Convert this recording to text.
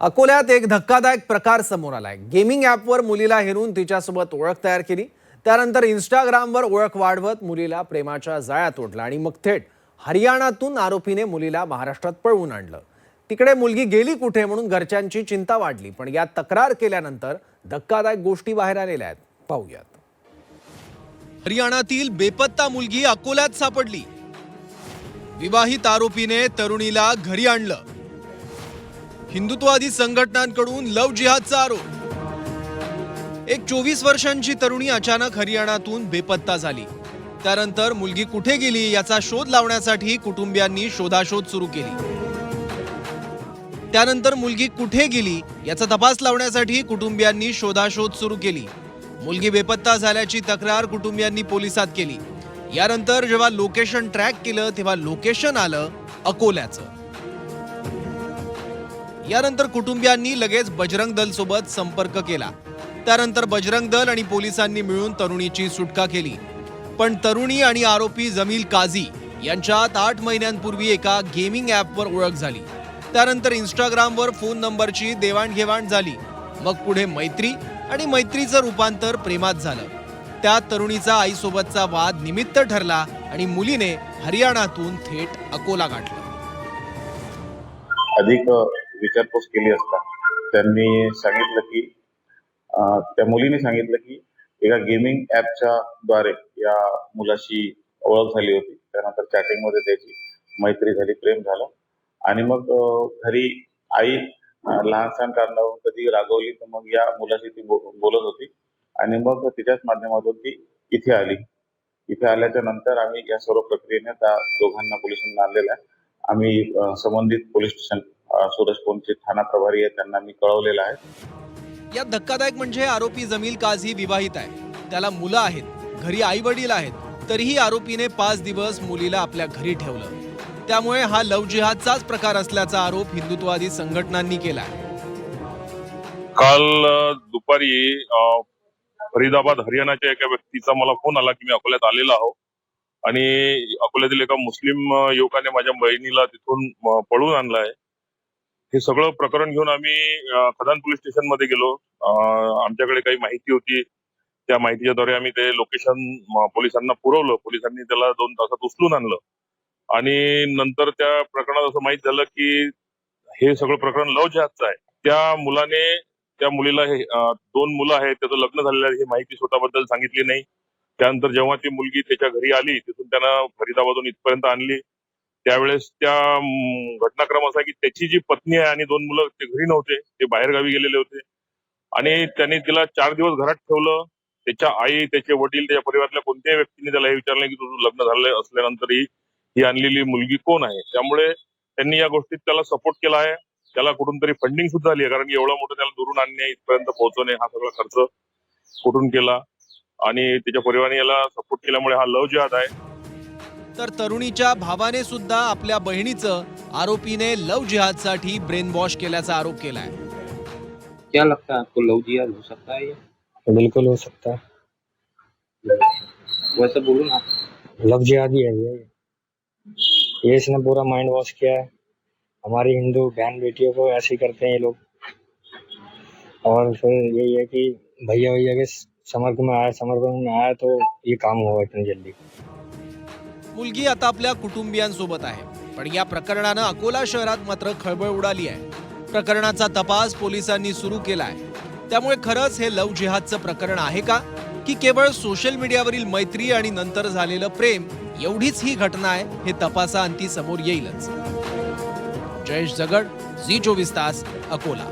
अकोल्यात एक धक्कादायक प्रकार समोर आलाय। गेमिंग ॲपवर मुलीला हेरून तिच्यासोबत ओळख तयार केली, त्यानंतर इंस्टाग्रामवर ओळख वाढवत मुलीला प्रेमाच्या जाळ्यात ओढलं आणि मग थेट हरियाणातून आरोपीने मुलीला महाराष्ट्रात पळवून आणलं। तिकडे मुलगी गेली कुठे म्हणून घरच्यांची चिंता वाढली, पण या तक्रार केल्यानंतर धक्कादायक गोष्टी बाहेर आलेल्या आहेत। पाहूयात। हरियाणातील बेपत्ता मुलगी अकोल्यात सापडली। विवाहित आरोपीने तरुणीला घरी आणलं। हिंदुत्ववादी संघटनांकडून लव जिहादचा आरोप। एक 24 वर्षांची तरुणी अचानक हरियाणातून बेपत्ता झाली। त्यानंतर मुलगी कुठे गेली याचा शोध लावण्यासाठी कुटुंबियांनी शोधाशोध सुरू केली। मुलगी बेपत्ता झाल्याची तक्रार कुटुंबियांनी पोलिसात केली। यानंतर जेव्हा लोकेशन ट्रॅक केलं तेव्हा लोकेशन आलं अकोल्याचं। यानंतर कुटुंबियांनी लगेच बजरंग दल सोबत संपर्क केला। त्यानंतर बजरंग दल आणि पोलिसांनी मिळून तरुणीची सुटका केली। पण तरुणी आणि आरोपी जमील काझी यांच्यात 8 महिन्यांपूर्वी एका गेमिंग ॲपवर ओळख झाली। त्यानंतर इंस्टाग्रामवर फोन नंबरची देवाणघेवाण झाली। मग पुढे मैत्री आणि मैत्रीचं रूपांतर प्रेमात झालं। त्या तरुणीचा आईसोबतचा वाद निमित्त ठरला आणि मुलीने हरियाणातून थेट अकोला गाठलं। अधिक विचारपूस केली असता त्यांनी सांगितलं की त्या मुलीने सांगितलं की एका गेमिंग ॲपच्या द्वारे या मुलाशी ओळख झाली होती। त्यानंतर चॅटिंग मध्ये त्याची मैत्री झाली, प्रेम झालं आणि मग घरी आई लहानसहान कारणावरून कधी रागवली तर मग या मुलाशी ती बोलत होती आणि मग तिच्याच माध्यमातून ती इथे आली। इथे आल्याच्या नंतर आम्ही या सर्व प्रक्रियेने त्या दोघांना पोलिसांना आणलेलं आहे। आम्ही संबंधित पोलीस स्टेशन सूरजपोनचे ठाणा प्रभारी आहेत त्यांना मी कळवलेलं आहे। यात धक्कादायक म्हणजे आरोपी जमील काझी विवाहित आहे, त्याला मुलं आहेत, घरी आई वडील आहेत, तरीही आरोपीने 5 दिवस मुलीला आपल्या घरी ठेवलं। त्यामुळे हा लव जिहादचाच प्रकार असल्याचा आरोप हिंदुत्ववादी संघटनांनी केला। काल दुपारी फरीदाबाद हरियाणाच्या एका व्यक्तीचा मला फोन आला की मी अकोल्यात आलेला आहो आणि अकोल्यातील एका मुस्लिम युवकाने माझ्या बहिणीला तिथून पळवून आणलाय। हे सगळं प्रकरण घेऊन आम्ही खदान पोलीस स्टेशन मध्ये गेलो। आमच्याकडे काही माहिती होती, त्या माहितीच्या द्वारे आम्ही ते लोकेशन पोलिसांना पुरवलं। पोलिसांनी त्याला 2 तासात उचलून आणलं आणि नंतर त्या प्रकरणात असं माहित झालं की हे सगळं प्रकरण लव जिहादचं आहे। त्या मुलीला 2 मुलं आहेत, त्याचं लग्न झालेलं आहे, ही माहिती स्वतःबद्दल सांगितली नाही। त्यानंतर जेव्हा ती मुलगी त्याच्या घरी आली, तिथून त्यानं फरीदाबादहून इथपर्यंत आणली, त्यावेळेस त्या घटनाक्रम असा की त्याची जी पत्नी आहे आणि 2 मुलं ते घरी नव्हते, ते बाहेर गावी गेलेले होते आणि त्यांनी तिला 4 दिवस घरात ठेवलं। त्याच्या आई, त्याचे वडील, त्याच्या परिवारातल्या कोणत्याही व्यक्तीने त्याला हे विचारलं की तुझं लग्न झालं असल्यानंतरही ही आणलेली मुलगी कोण आहे। त्यामुळे त्यांनी या गोष्टीत त्याला सपोर्ट केला आहे। त्याला कुठून तरी फंडिंग सुद्धा झाली आहे, कारण की एवढं मोठं त्याला दुरून आणणे, इथपर्यंत पोहोचवणे हा सगळा खर्च कुठून केला आणि त्याच्या परिवाराने याला सपोर्ट केल्यामुळे हा लव जिहाद आहे। तर तरुणीच्या भावाने सुद्धा आपल्या बहिणीचं आरोपीने लव जिहादसाठी ब्रेन वॉश केल्याचा आरोप केलाय। क्या लगता है आपको, लव जिहाद हो सकता है? बिल्कुल हो सकता है। वैसे बोलो ना, लव जिहाद ही है ये इसने पूरा माइंड वॉश किया है। हमारी हिंदू बहन बेटियों को ऐसे ही करते हैं ये लोग। और फिर यही है कि भैया के समर्पण में आया तो ये काम हुआ इतनी जल्दी। मुलगी आता आपल्या कुटुंबियांसोबत आहे, पण या प्रकरणानं अकोला शहरात मात्र खळबळ उडाली आहे। प्रकरणाचा तपास पोलिसांनी सुरू केलाय। त्यामुळे खरंच हे लव जिहादचं प्रकरण आहे का, की केवळ सोशल मीडियावरील मैत्री आणि नंतर झालेलं प्रेम एवढीच ही घटना आहे, हे तपासाअंती समोर येईलच। जयेश जगड, झी 24 तास, अकोला।